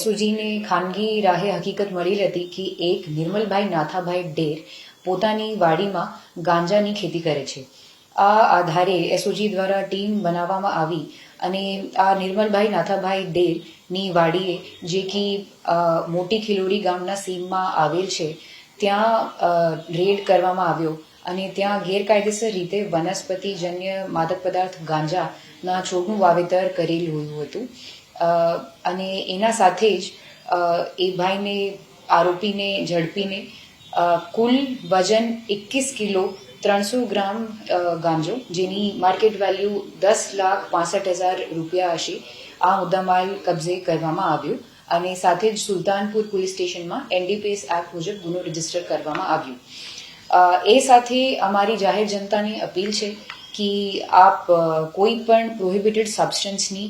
એસઓજીને ખાનગી રાહે હકીકત મળેલી હતી કે એક નિર્મલભાઈ નાથાભાઈ ડેર પોતાની વાડીમાં ગાંજાની ખેતી કરે છે. આ આધારે એસઓજી દ્વારા ટીમ બનાવવામાં આવી અને આ નિર્મલભાઈ નાથાભાઈ ડેરની વાડીએ જે કે મોટી ખિલોડી ગામના સીમમાં આવેલ છે ત્યાં રેડ કરવામાં આવ્યો અને ત્યાં ગેરકાયદેસર રીતે વનસ્પતિજન્ય માદક પદાર્થ ગાંજાના છોડનું વાવેતર કરેલું હતું. અને એના સાથે જ એ ભાઈને આરોપીને ઝડપીને કુલ વજન 21 કિલો 300 ગ્રામ ગાંજો જેની માર્કેટ વેલ્યુ 10,65,000 રૂપિયા હશે આ મુદ્દામાલ કબજે કરવામાં આવ્યો અને સાથે જ સુલતાનપુર પોલીસ સ્ટેશનમાં એનડીપીએસ એક્ટ મુજબ ગુનો રજીસ્ટર કરવામાં આવ્યો. એ સાથે અમારી જાહેર જનતાને અપીલ છે કે આપ કોઈ પણ પ્રોહિબિટેડ સબસ્ટન્સની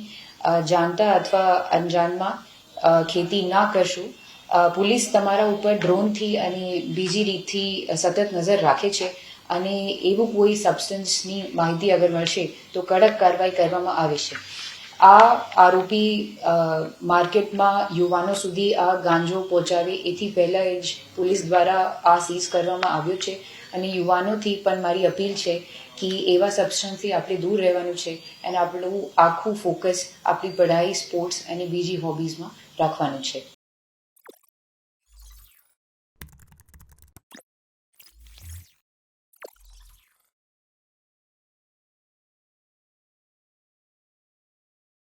જાણતા અથવા અંજાનમાં ખેતી ના કરશો. પોલીસ તમારા ઉપર ડ્રોનથી અને બીજી રીતથી સતત નજર રાખે છે અને એવું કોઈ સબસ્ટન્સની માહિતી અગર મળશે તો કડક કાર્યવાહી કરવામાં આવે છે. આ આરોપી માર્કેટમાં યુવાનો સુધી આ ગાંજો પહોંચાવે એથી પહેલાં જ પોલીસ દ્વારા આ સીઝ કરવામાં આવ્યો છે અને યુવાનોથી પણ મારી અપીલ છે કે એવા સબસ્ટન્સથી આપણે દૂર રહેવાનું છે અને આપણું આખું ફોકસ આપણી પઢાઈ, સ્પોર્ટ્સ અને બીજી હોબીઝમાં રાખવાનું છે.